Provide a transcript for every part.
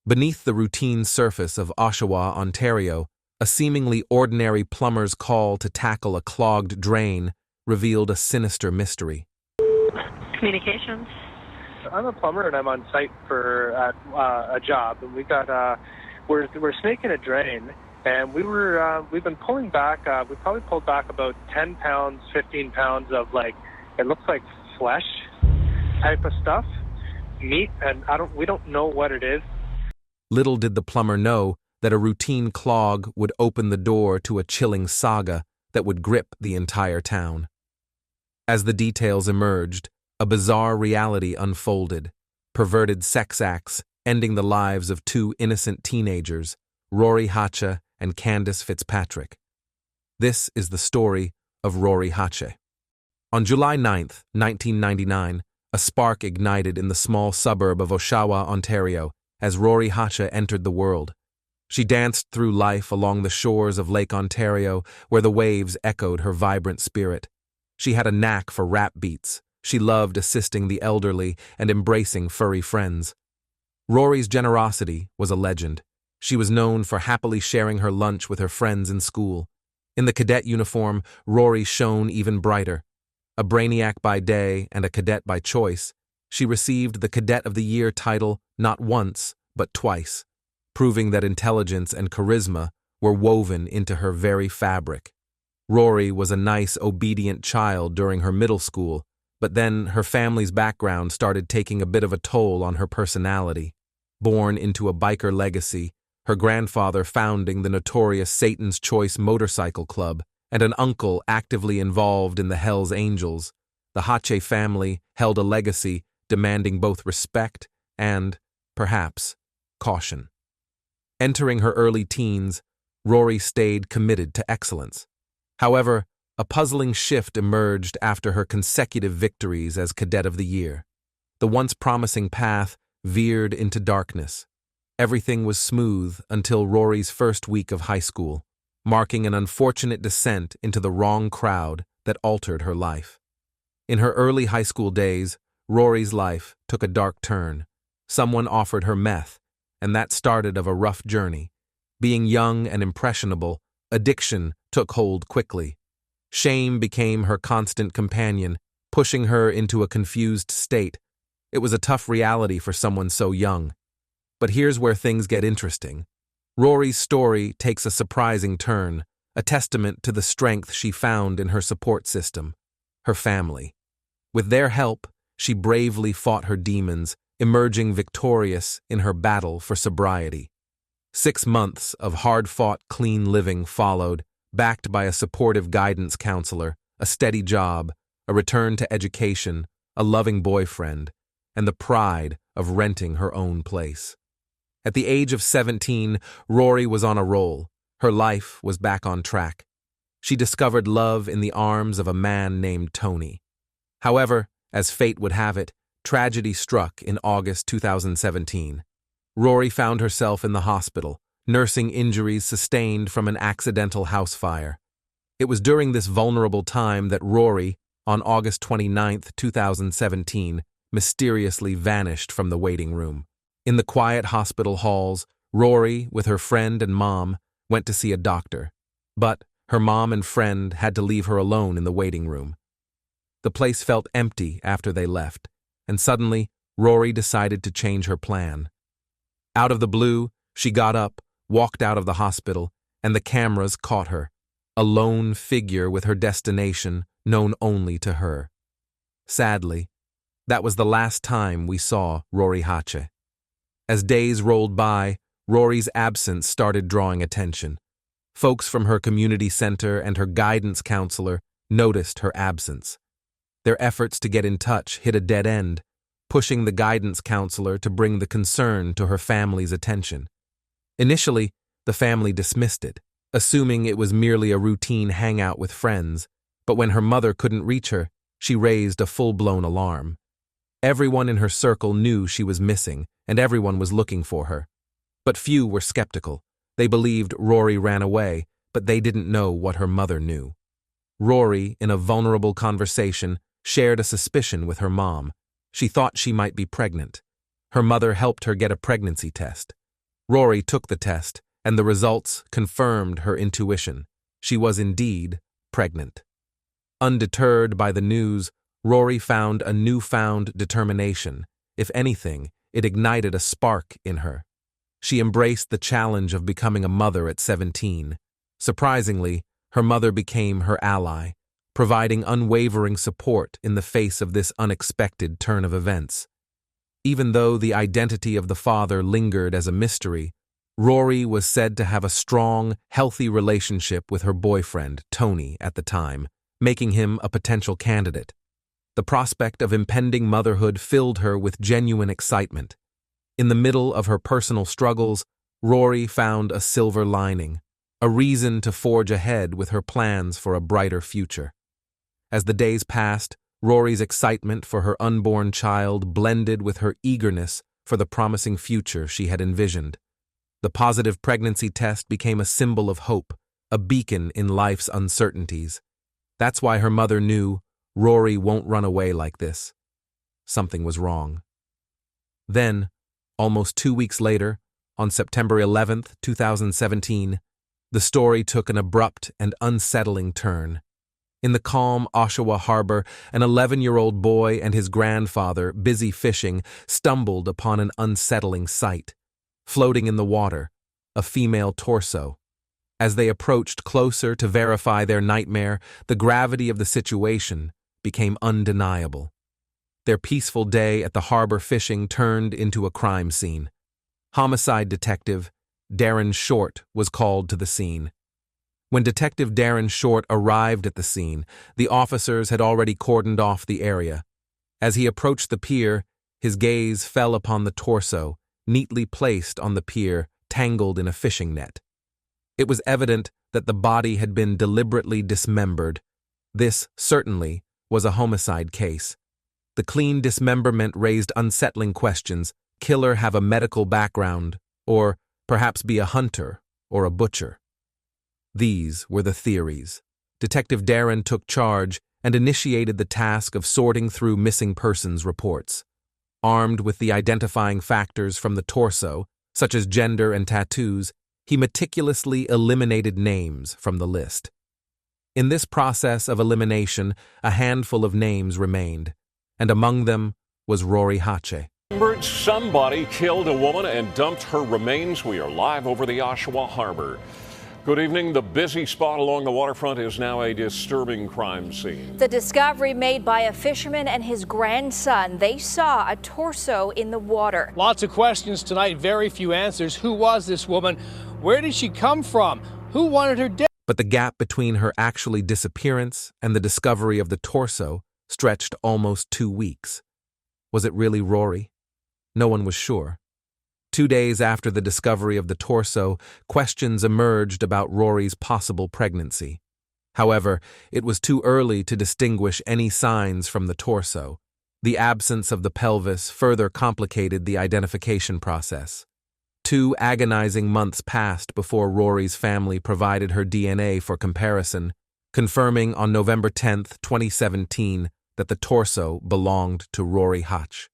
Beneath the routine surface of Oshawa, Ontario, a seemingly ordinary plumber's call to tackle a clogged drain revealed a sinister mystery. Communications. I'm a plumber and I'm on site for a job, and we're snaking a drain, and we've been pulling back. We probably pulled back about 10 pounds, 15 pounds of it looks like flesh type of stuff, meat, and we don't know what it is. Little did the plumber know that a routine clog would open the door to a chilling saga that would grip the entire town. As the details emerged, a bizarre reality unfolded: perverted sex acts ending the lives of two innocent teenagers, Rori Hache and Candace Fitzpatrick. This is the story of Rori Hache. On July 9, 1999, a spark ignited in the small suburb of Oshawa, Ontario, as Rori Hache entered the world. She danced through life along the shores of Lake Ontario, where the waves echoed her vibrant spirit. She had a knack for rap beats. She loved assisting the elderly and embracing furry friends. Rori's generosity was a legend. She was known for happily sharing her lunch with her friends in school. In the cadet uniform, Rori shone even brighter. A brainiac by day and a cadet by choice, she received the Cadet of the Year title not once, but twice, proving that intelligence and charisma were woven into her very fabric. Rori was a nice, obedient child during her middle school, but then her family's background started taking a bit of a toll on her personality. Born into a biker legacy, her grandfather founding the notorious Satan's Choice Motorcycle Club, and an uncle actively involved in the Hells Angels, the Hache family held a legacy demanding both respect and, perhaps, caution. Entering her early teens, Rori stayed committed to excellence. However, a puzzling shift emerged after her consecutive victories as Cadet of the Year. The once promising path veered into darkness. Everything was smooth until Rori's first week of high school, marking an unfortunate descent into the wrong crowd that altered her life. In her early high school days, Rori's life took a dark turn. Someone offered her meth, and that started of a rough journey. Being young and impressionable, addiction took hold quickly. Shame became her constant companion, pushing her into a confused state. It was a tough reality for someone so young. But here's where things get interesting. Rori's story takes a surprising turn, a testament to the strength she found in her support system, her family. With their help, she bravely fought her demons, emerging victorious in her battle for sobriety. 6 months of hard-fought, clean living followed, backed by a supportive guidance counselor, a steady job, a return to education, a loving boyfriend, and the pride of renting her own place. At the age of 17, Rori was on a roll. Her life was back on track. She discovered love in the arms of a man named Tony. However, as fate would have it, tragedy struck in August 2017. Rori found herself in the hospital, nursing injuries sustained from an accidental house fire. It was during this vulnerable time that Rori, on August 29, 2017, mysteriously vanished from the waiting room. In the quiet hospital halls, Rori, with her friend and mom, went to see a doctor. But her mom and friend had to leave her alone in the waiting room. The place felt empty after they left, and suddenly, Rori decided to change her plan. Out of the blue, she got up, walked out of the hospital, and the cameras caught her, a lone figure with her destination known only to her. Sadly, that was the last time we saw Rori Hache. As days rolled by, Rori's absence started drawing attention. Folks from her community center and her guidance counselor noticed her absence. Their efforts to get in touch hit a dead end, pushing the guidance counselor to bring the concern to her family's attention. Initially, the family dismissed it, assuming it was merely a routine hangout with friends, but when her mother couldn't reach her, she raised a full-blown alarm. Everyone in her circle knew she was missing, and everyone was looking for her. But few were skeptical. They believed Rori ran away, but they didn't know what her mother knew. Rori, in a vulnerable conversation, shared a suspicion with her mom. She thought she might be pregnant. Her mother helped her get a pregnancy test. Rori took the test, and the results confirmed her intuition. She was indeed pregnant. Undeterred by the news, Rori found a newfound determination. If anything, it ignited a spark in her. She embraced the challenge of becoming a mother at 17. Surprisingly, her mother became her ally, providing unwavering support in the face of this unexpected turn of events. Even though the identity of the father lingered as a mystery, Rori was said to have a strong, healthy relationship with her boyfriend, Tony, at the time, making him a potential candidate. The prospect of impending motherhood filled her with genuine excitement. In the middle of her personal struggles, Rori found a silver lining, a reason to forge ahead with her plans for a brighter future. As the days passed, Rori's excitement for her unborn child blended with her eagerness for the promising future she had envisioned. The positive pregnancy test became a symbol of hope, a beacon in life's uncertainties. That's why her mother knew Rori won't run away like this. Something was wrong. Then, almost 2 weeks later, on September 11th, 2017, the story took an abrupt and unsettling turn. In the calm Oshawa harbor, an 11-year-old boy and his grandfather, busy fishing, stumbled upon an unsettling sight. Floating in the water, a female torso. As they approached closer to verify their nightmare, the gravity of the situation became undeniable. Their peaceful day at the harbor fishing turned into a crime scene. Homicide detective Darren Short was called to the scene. When Detective Darren Short arrived at the scene, the officers had already cordoned off the area. As he approached the pier, his gaze fell upon the torso, neatly placed on the pier, tangled in a fishing net. It was evident that the body had been deliberately dismembered. This, certainly, was a homicide case. The clean dismemberment raised unsettling questions. Killer have a medical background, or perhaps be a hunter or a butcher. These were the theories. Detective Darren took charge and initiated the task of sorting through missing persons reports. Armed with the identifying factors from the torso, such as gender and tattoos, he meticulously eliminated names from the list. In this process of elimination, a handful of names remained, and among them was Rori Hache. Somebody killed a woman and dumped her remains. We are live over the Oshawa Harbor. Good evening. The busy spot along the waterfront is now a disturbing crime scene. The discovery made by a fisherman and his grandson. They saw a torso in the water. Lots of questions tonight, very few answers. Who was this woman? Where did she come from? Who wanted her dead? But the gap between her actually disappearance and the discovery of the torso stretched almost 2 weeks. Was it really Rori? No one was sure. 2 days after the discovery of the torso, questions emerged about Rori's possible pregnancy. However, it was too early to distinguish any signs from the torso. The absence of the pelvis further complicated the identification process. 2 agonizing months passed before Rori's family provided her DNA for comparison, confirming on November 10, 2017, that the torso belonged to Rori Hache.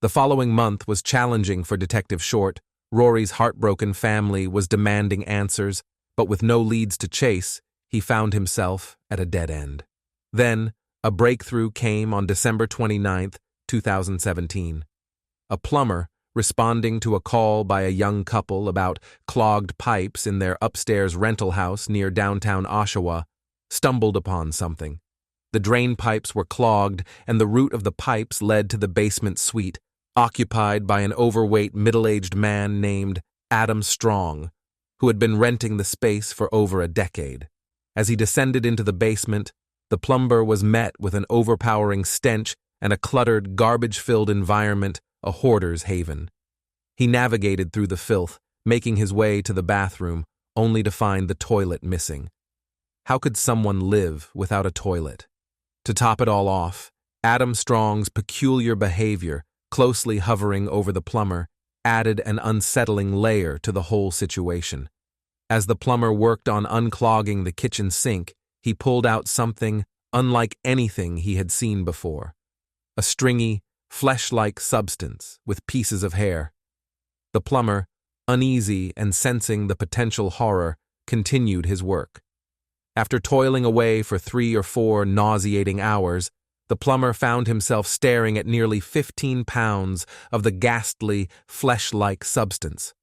The following month was challenging for Detective Short. Rori's heartbroken family was demanding answers, but with no leads to chase, he found himself at a dead end. Then, a breakthrough came on December 29, 2017. A plumber, responding to a call by a young couple about clogged pipes in their upstairs rental house near downtown Oshawa, stumbled upon something. The drain pipes were clogged, and the root of the pipes led to the basement suite, occupied by an overweight middle-aged man named Adam Strong, who had been renting the space for over a decade. As he descended into the basement, the plumber was met with an overpowering stench and a cluttered, garbage-filled environment, a hoarder's haven. He navigated through the filth, making his way to the bathroom, only to find the toilet missing. How could someone live without a toilet? To top it all off, Adam Strong's peculiar behavior, closely hovering over the plumber, added an unsettling layer to the whole situation. As the plumber worked on unclogging the kitchen sink, he pulled out something unlike anything he had seen before. A stringy, flesh-like substance with pieces of hair. The plumber, Uneasy and sensing the potential horror, continued his work. After toiling away for 3 or 4 nauseating hours, the plumber found himself staring at nearly 15 pounds of the ghastly, flesh-like substance.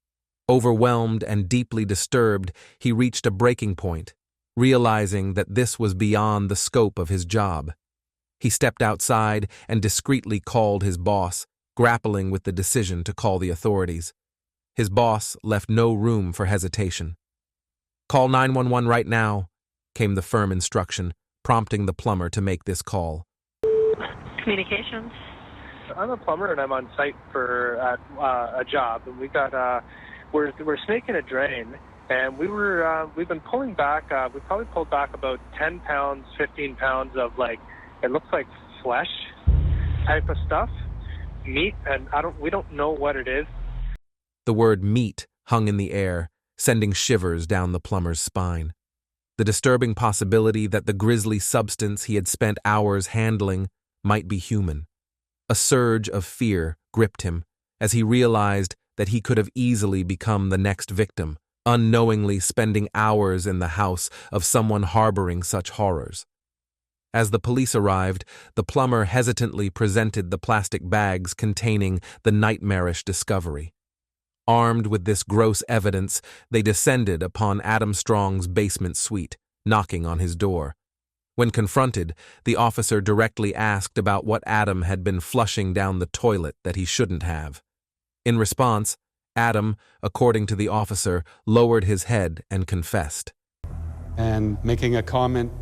Overwhelmed and deeply disturbed, he reached a breaking point, realizing that this was beyond the scope of his job. He stepped outside and discreetly called his boss, grappling with the decision to call the authorities. His boss left no room for hesitation. "Call 911 right now," came the firm instruction, prompting the plumber to make this call. Communications. I'm a plumber and I'm on site for a job, and we're snaking a drain, and we've been pulling back. We probably pulled back about 10 pounds, 15 pounds of it looks like flesh type of stuff, meat, and we don't know what it is. The word meat hung in the air, sending shivers down the plumber's spine. The disturbing possibility that the grisly substance he had spent hours handling might be human. A surge of fear gripped him as he realized that he could have easily become the next victim, unknowingly spending hours in the house of someone harboring such horrors. As the police arrived, the plumber hesitantly presented the plastic bags containing the nightmarish discovery. Armed with this gross evidence, they descended upon Adam Strong's basement suite, knocking on his door. When confronted, the officer directly asked about what Adam had been flushing down the toilet that he shouldn't have. In response, Adam, according to the officer, lowered his head and confessed. And making a comment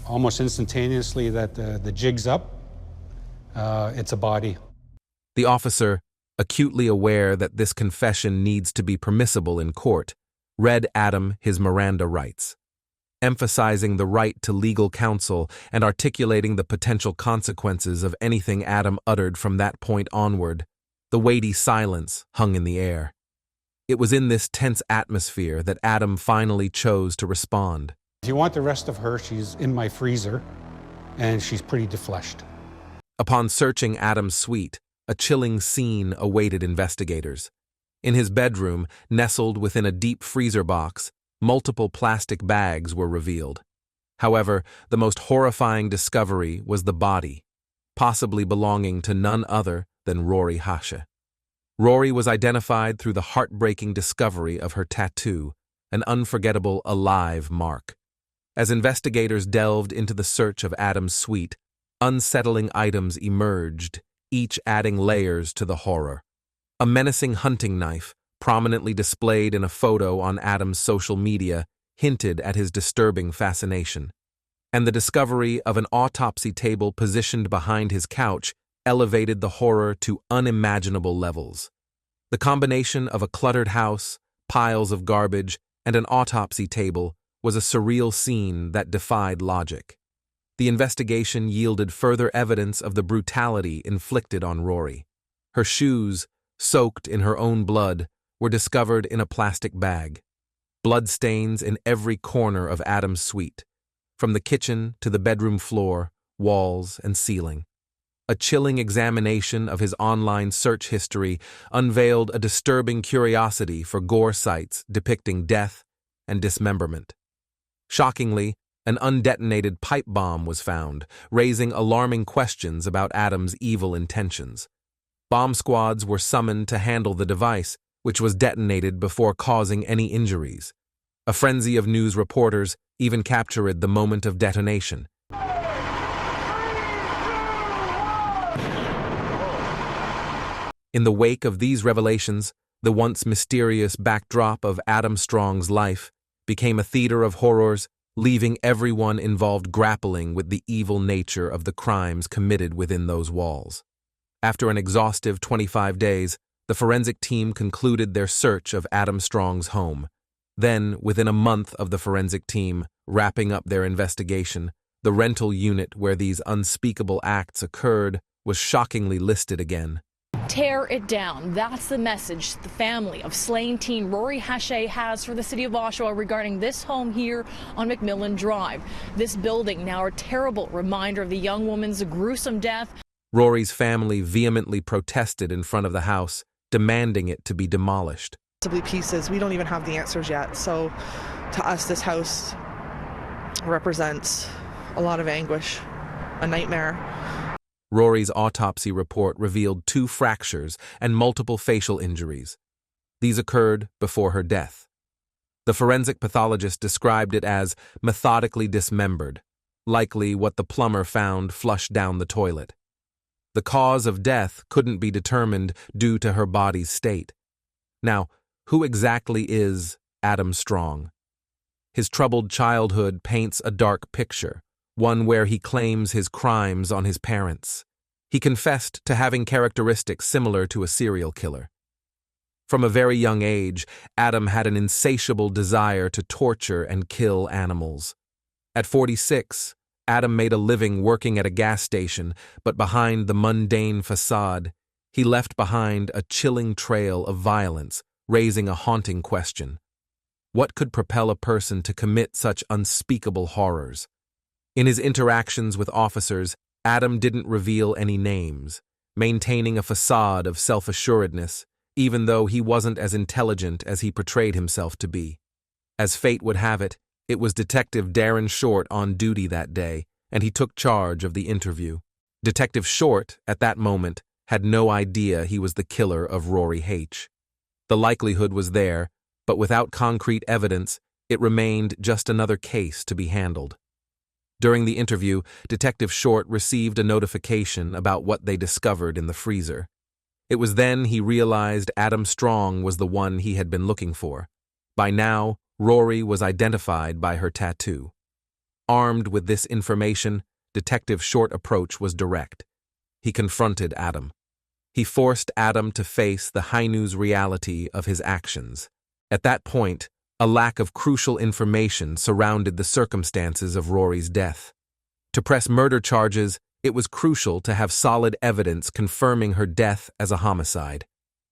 almost instantaneously that the jig's up, it's a body. The officer, acutely aware that this confession needs to be permissible in court, read Adam his Miranda rights. Emphasizing the right to legal counsel and articulating the potential consequences of anything Adam uttered from that point onward, the weighty silence hung in the air. It was in this tense atmosphere that Adam finally chose to respond. If you want the rest of her, she's in my freezer, and she's pretty defleshed. Upon searching Adam's suite, a chilling scene awaited investigators. In his bedroom, nestled within a deep freezer box, multiple plastic bags were revealed. However, the most horrifying discovery was the body, possibly belonging to none other than Rori Hache. Rori was identified through the heartbreaking discovery of her tattoo, an unforgettable alive mark. As investigators delved into the search of Adam's suite, unsettling items emerged, each adding layers to the horror. A menacing hunting knife, prominently displayed in a photo on Adam's social media, hinted at his disturbing fascination. And the discovery of an autopsy table positioned behind his couch elevated the horror to unimaginable levels. The combination of a cluttered house, piles of garbage, and an autopsy table was a surreal scene that defied logic. The investigation yielded further evidence of the brutality inflicted on Rori. Her shoes, soaked in her own blood, were discovered in a plastic bag. Bloodstains in every corner of Adam's suite, from the kitchen to the bedroom floor, walls, and ceiling. A chilling examination of his online search history unveiled a disturbing curiosity for gore sites depicting death and dismemberment. Shockingly, an undetonated pipe bomb was found, raising alarming questions about Adam's evil intentions. Bomb squads were summoned to handle the device, which was detonated before causing any injuries. A frenzy of news reporters even captured the moment of detonation. In the wake of these revelations, the once mysterious backdrop of Adam Strong's life became a theater of horrors, leaving everyone involved grappling with the evil nature of the crimes committed within those walls. After an exhaustive 25 days, the forensic team concluded their search of Adam Strong's home. Then, within a month of the forensic team wrapping up their investigation, the rental unit where these unspeakable acts occurred was shockingly listed again. Tear it down. That's the message the family of slain teen Rori Hache has for the city of Oshawa regarding this home here on McMillan Drive. This building now a terrible reminder of the young woman's gruesome death. Rory's family vehemently protested in front of the house, demanding it to be demolished. possibly pieces. We don't even have the answers yet. So to us, this house represents a lot of anguish, a nightmare. Rori's autopsy report revealed 2 fractures and multiple facial injuries. These occurred before her death. The forensic pathologist described it as methodically dismembered, likely what the plumber found flushed down the toilet. The cause of death couldn't be determined due to her body's state. Now, who exactly is Adam Strong? His troubled childhood paints a dark picture, one where he claims his crimes on his parents. He confessed to having characteristics similar to a serial killer. From a very young age, Adam had an insatiable desire to torture and kill animals. At 46, Adam made a living working at a gas station, but behind the mundane facade, he left behind a chilling trail of violence, raising a haunting question. What could propel a person to commit such unspeakable horrors? In his interactions with officers, Adam didn't reveal any names, maintaining a facade of self-assuredness, even though he wasn't as intelligent as he portrayed himself to be. As fate would have it, it was Detective Darren Short on duty that day, and he took charge of the interview. Detective Short, at that moment, had no idea he was the killer of Rori Hache. The likelihood was there, but without concrete evidence, it remained just another case to be handled. During the interview, Detective Short received a notification about what they discovered in the freezer. It was then he realized Adam Strong was the one he had been looking for. By now, Rori was identified by her tattoo. Armed with this information, Detective Short's approach was direct. He confronted Adam. He forced Adam to face the high-news reality of his actions. At that point, a lack of crucial information surrounded the circumstances of Rori's death. To press murder charges, it was crucial to have solid evidence confirming her death as a homicide.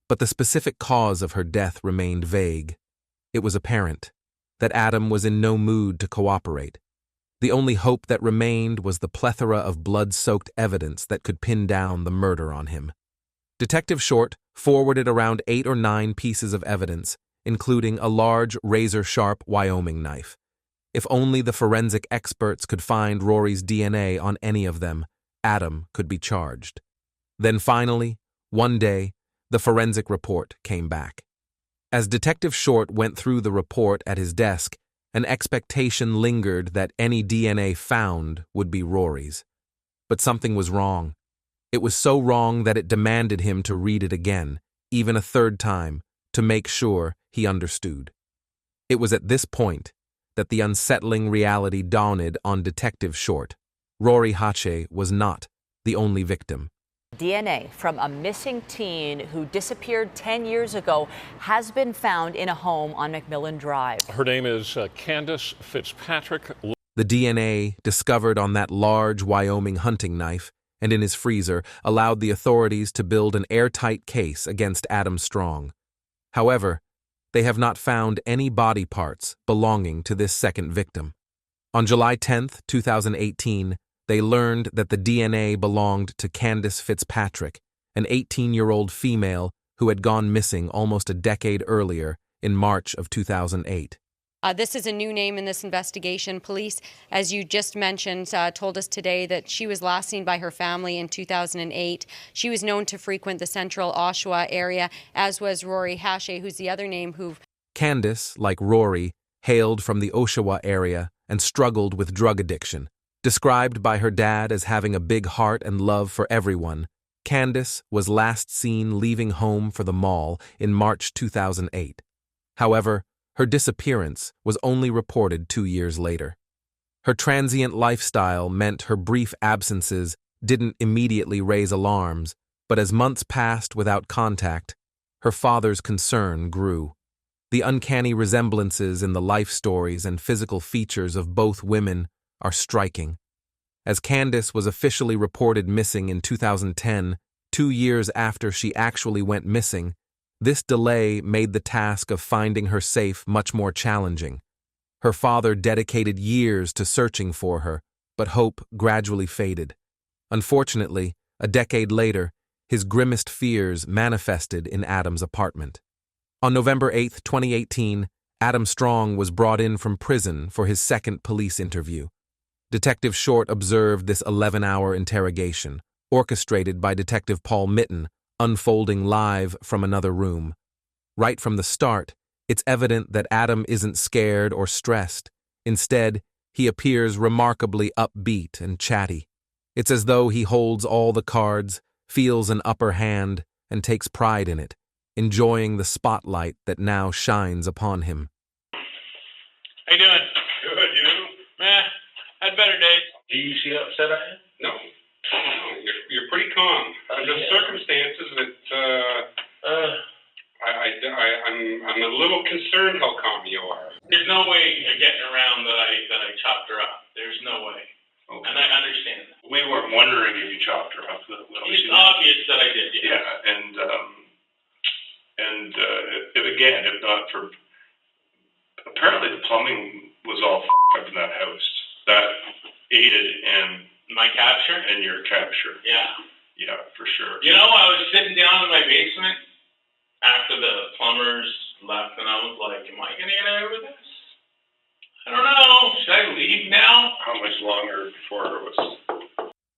But the specific cause of her death remained vague. It was apparent that Adam was in no mood to cooperate. The only hope that remained was the plethora of blood-soaked evidence that could pin down the murder on him. Detective Short forwarded around 8 or 9 pieces of evidence, including a large, razor-sharp Wyoming knife. If only the forensic experts could find Rori's DNA on any of them, Adam could be charged. Then finally, one day, the forensic report came back. As Detective Short went through the report at his desk, an expectation lingered that any DNA found would be Rori's. But something was wrong. It was so wrong that it demanded him to read it again, even a 3rd time, to make sure he understood. It was at this point that the unsettling reality dawned on Detective Short. Rori Hache was not the only victim. DNA from a missing teen who disappeared 10 years ago has been found in a home on McMillan Drive. Her name is Candace Fitzpatrick. The DNA discovered on that large Wyoming hunting knife and in his freezer allowed the authorities to build an airtight case against Adam Strong. However, they have not found any body parts belonging to this second victim. On July 10, 2018, they learned that the DNA belonged to Candace Fitzpatrick, an 18-year-old female who had gone missing almost a decade earlier in March of 2008. This is a new name in this investigation. Police, as you just mentioned, told us today that she was last seen by her family in 2008. She was known to frequent the central Oshawa area, as was Rori Hache, who's the other name who... Candace, like Rori, hailed from the Oshawa area and struggled with drug addiction. Described by her dad as having a big heart and love for everyone, Candace was last seen leaving home for the mall in March 2008. However, her disappearance was only reported 2 years later. Her transient lifestyle meant her brief absences didn't immediately raise alarms, but as months passed without contact, her father's concern grew. The uncanny resemblances in the life stories and physical features of both women are striking. As Candace was officially reported missing in 2010, 2 years after she actually went missing, this delay made the task of finding her safe much more challenging. Her father dedicated years to searching for her, but hope gradually faded. Unfortunately, a decade later, his grimmest fears manifested in Adam's apartment. On November 8, 2018, Adam Strong was brought in from prison for his second police interview. Detective Short observed this 11-hour interrogation, orchestrated by Detective Paul Mitten, unfolding live from another room. Right from the start, it's evident that Adam isn't scared or stressed. Instead, he appears remarkably upbeat and chatty. It's as though he holds all the cards, feels an upper hand, and takes pride in it, enjoying the spotlight that now shines upon him. How you doing? Good, you? Meh, had better days. Do you see how upset I am? No, you're pretty calm. Under the circumstances, I'm a little concerned how calm you are. There's no way of getting around that I chopped her up. There's no way. Okay. And I understand that. We weren't wondering if you chopped her up. It's obvious that I did, yes. Yeah, if not for... Apparently the plumbing was all up in that house. That aided in... My capture? In your capture. Yeah. Yeah, for sure. You know, I was sitting down in my basement after the plumbers left, and I was like, am I going to get away with this? I don't know. Should I leave now? How much longer before it was...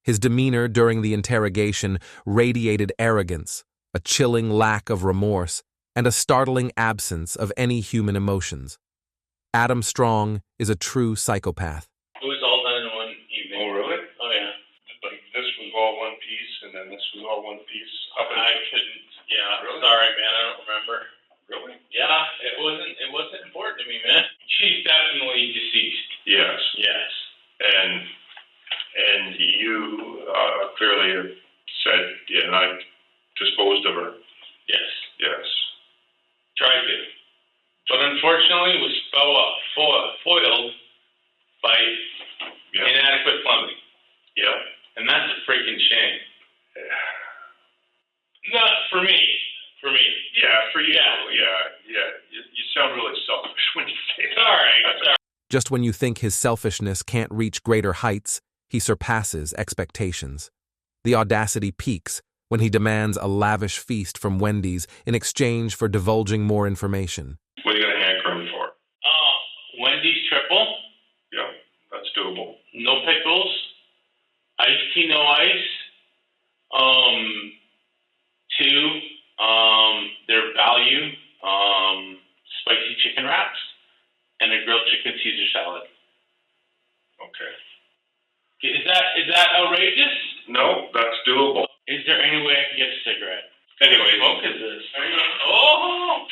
His demeanor during the interrogation radiated arrogance, a chilling lack of remorse, and a startling absence of any human emotions. Adam Strong is a true psychopath. It was all done in one evening. Oh, really? Oh, yeah. Like this was all one piece, and then this was all one piece? I couldn't, yeah. Really? Sorry, man, I don't remember. Really? Yeah, it wasn't important to me, man. She's definitely deceased. Yes. Yes. And you clearly have said, yeah, and I disposed of her. Yes. Yes. Tried to. But unfortunately it was foiled by inadequate plumbing. Yeah. And that's a freaking shame. Not for me. For me. Yeah, for you. Yeah. You sound really selfish when you say that. Sorry. Just when you think his selfishness can't reach greater heights, he surpasses expectations. The audacity peaks when he demands a lavish feast from Wendy's in exchange for divulging more information. What are you going to hanker him for? Wendy's triple. Yeah, that's doable. No pickles. Iced tea, no ice. 2, their value, spicy chicken wraps, and a grilled chicken Caesar salad. Okay. Is that outrageous? No, that's doable. Is there any way I can get a cigarette? Anyway, what smoke is this? Oh,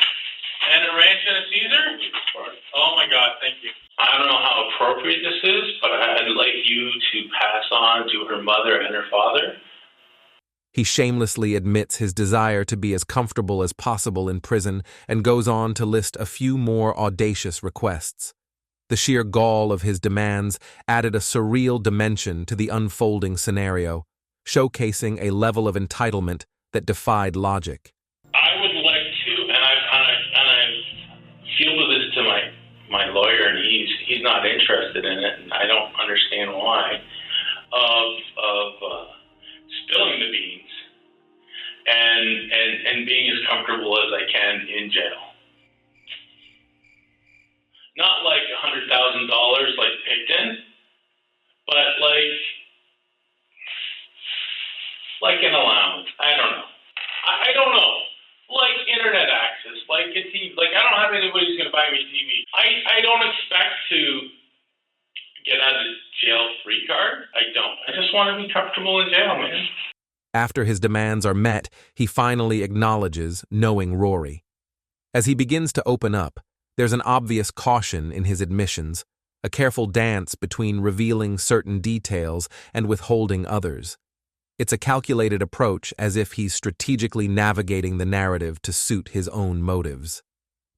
and a ranch and a Caesar? Oh my God, thank you. I don't know how appropriate this is, but I'd like you to pass on to her mother and her father. He shamelessly admits his desire to be as comfortable as possible in prison and goes on to list a few more audacious requests. The sheer gall of his demands added a surreal dimension to the unfolding scenario, showcasing a level of entitlement that defied logic. I would like to, and I fielded this to my lawyer, and he's not interested in it, and I don't understand why, of spilling the beans and being as comfortable as I can in jail. Not like $100,000 like Picton, but like an allowance. I don't know. I don't know. Like internet access, like a TV. Like I don't have anybody who's going to buy me a TV. I don't expect to get out of jail free card. I don't. I just want to be comfortable in jail, man. After his demands are met, he finally acknowledges knowing Rori. As he begins to open up, there's an obvious caution in his admissions, a careful dance between revealing certain details and withholding others. It's a calculated approach, as if he's strategically navigating the narrative to suit his own motives.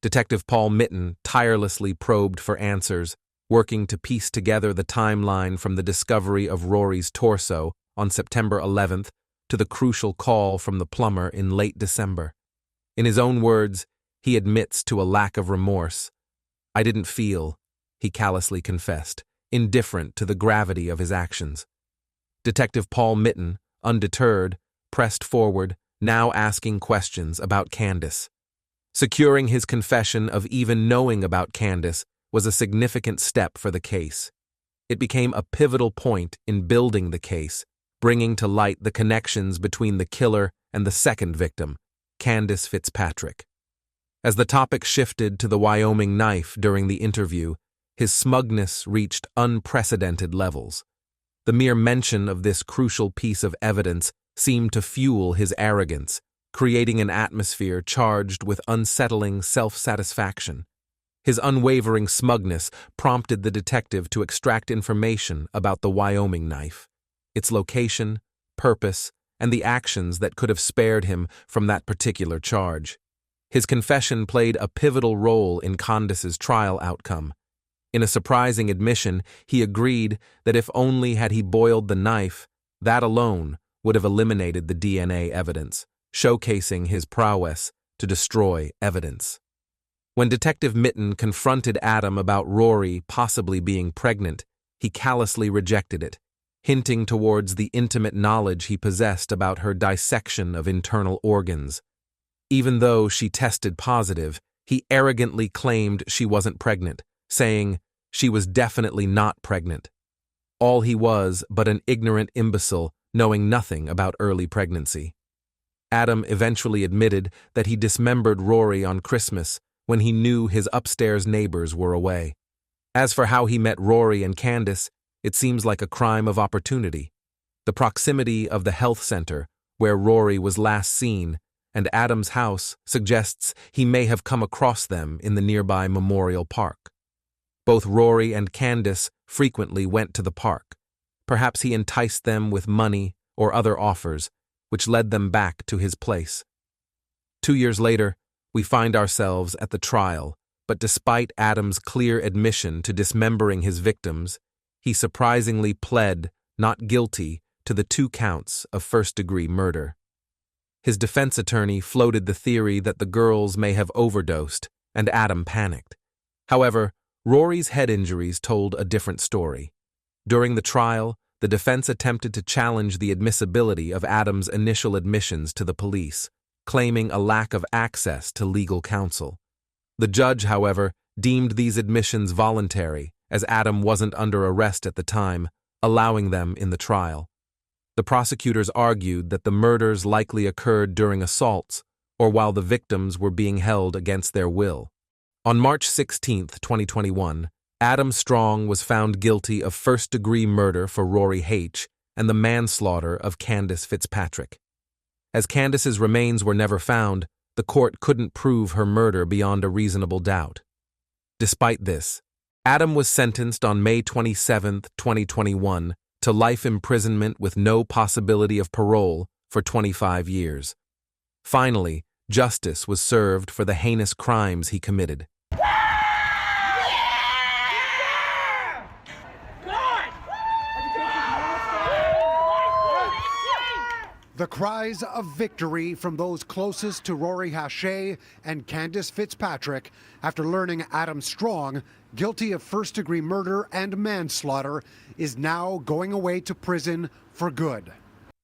Detective Paul Mitten tirelessly probed for answers, working to piece together the timeline from the discovery of Rori's torso on September 11th to the crucial call from the plumber in late December. In his own words, he admits to a lack of remorse. "I didn't feel," he callously confessed, indifferent to the gravity of his actions. Detective Paul Mitten, undeterred, pressed forward, now asking questions about Candace. Securing his confession of even knowing about Candace was a significant step for the case. It became a pivotal point in building the case, bringing to light the connections between the killer and the second victim, Candace Fitzpatrick. As the topic shifted to the Wyoming knife during the interview, his smugness reached unprecedented levels. The mere mention of this crucial piece of evidence seemed to fuel his arrogance, creating an atmosphere charged with unsettling self-satisfaction. His unwavering smugness prompted the detective to extract information about the Wyoming knife, its location, purpose, and the actions that could have spared him from that particular charge. His confession played a pivotal role in Candace's trial outcome. In a surprising admission, he agreed that if only had he boiled the knife, that alone would have eliminated the DNA evidence, showcasing his prowess to destroy evidence. When Detective Mitten confronted Adam about Rori possibly being pregnant, he callously rejected it, hinting towards the intimate knowledge he possessed about her dissection of internal organs. Even though she tested positive, he arrogantly claimed she wasn't pregnant, saying she was definitely not pregnant. All he was but an ignorant imbecile knowing nothing about early pregnancy. Adam eventually admitted that he dismembered Rori on Christmas when he knew his upstairs neighbors were away. As for how he met Rori and Candace, it seems like a crime of opportunity. The proximity of the health center, where Rori was last seen, and Adam's house suggests he may have come across them in the nearby Memorial Park. Both Rori and Candace frequently went to the park. Perhaps he enticed them with money or other offers, which led them back to his place. 2 years later, we find ourselves at the trial, but despite Adam's clear admission to dismembering his victims, he surprisingly pled not guilty to the 2 counts of first-degree murder. His defense attorney floated the theory that the girls may have overdosed, and Adam panicked. However, Rori's head injuries told a different story. During the trial, the defense attempted to challenge the admissibility of Adam's initial admissions to the police, claiming a lack of access to legal counsel. The judge, however, deemed these admissions voluntary, as Adam wasn't under arrest at the time, allowing them in the trial. The prosecutors argued that the murders likely occurred during assaults or while the victims were being held against their will. On March 16, 2021, Adam Strong was found guilty of first-degree murder for Rori Hache and the manslaughter of Candace Fitzpatrick. As Candace's remains were never found, the court couldn't prove her murder beyond a reasonable doubt. Despite this, Adam was sentenced on May 27, 2021, to life imprisonment with no possibility of parole for 25 years. Finally, justice was served for the heinous crimes he committed. The cries of victory from those closest to Rori Hache and Candace Fitzpatrick after learning Adam Strong, guilty of first-degree murder and manslaughter, is now going away to prison for good.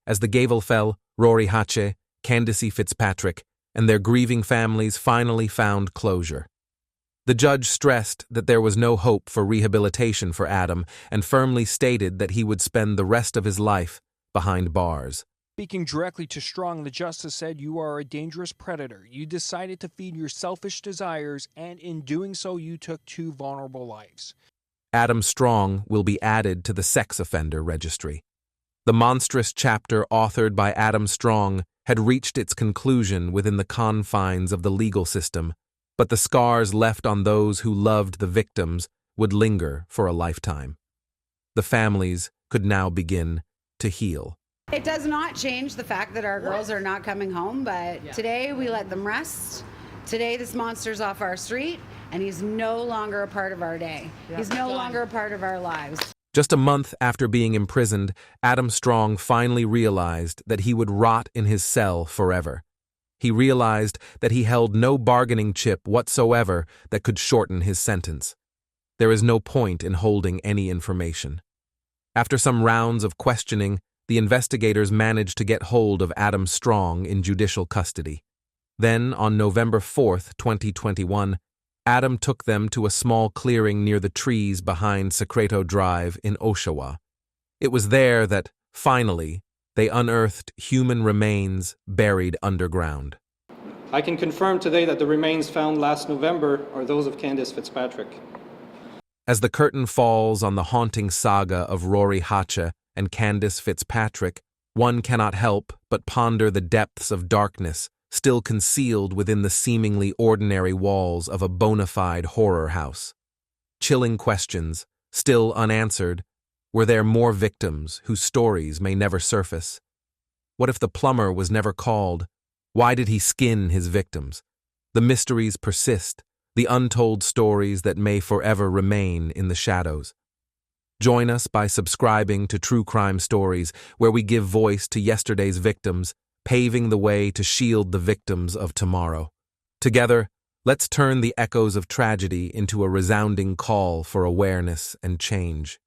As the gavel fell, Rori Hache, Candace Fitzpatrick, and their grieving families finally found closure. The judge stressed that there was no hope for rehabilitation for Adam and firmly stated that he would spend the rest of his life behind bars. Speaking directly to Strong, the justice said, "You are a dangerous predator. You decided to feed your selfish desires, and in doing so, you took 2 vulnerable lives." Adam Strong will be added to the sex offender registry. The monstrous chapter authored by Adam Strong had reached its conclusion within the confines of the legal system, but the scars left on those who loved the victims would linger for a lifetime. The families could now begin to heal. It does not change the fact that our girls are not coming home, but today we let them rest. Today this monster's off our street, and he's no longer a part of our day. He's no longer a part of our lives. Just a month after being imprisoned, Adam Strong finally realized that he would rot in his cell forever. He realized that he held no bargaining chip whatsoever that could shorten his sentence. There is no point in holding any information. After some rounds of questioning, the investigators managed to get hold of Adam Strong in judicial custody. Then, on November 4th, 2021, Adam took them to a small clearing near the trees behind Secreto Drive in Oshawa. It was there that, finally, they unearthed human remains buried underground. I can confirm today that the remains found last November are those of Candace Fitzpatrick. As the curtain falls on the haunting saga of Rori Hache and Candace Fitzpatrick, one cannot help but ponder the depths of darkness still concealed within the seemingly ordinary walls of a bona fide horror house. Chilling questions, still unanswered. Were there more victims whose stories may never surface? What if the plumber was never called? Why did he skin his victims? The mysteries persist, the untold stories that may forever remain in the shadows. Join us by subscribing to True Crime Stories, where we give voice to yesterday's victims, paving the way to shield the victims of tomorrow. Together, let's turn the echoes of tragedy into a resounding call for awareness and change.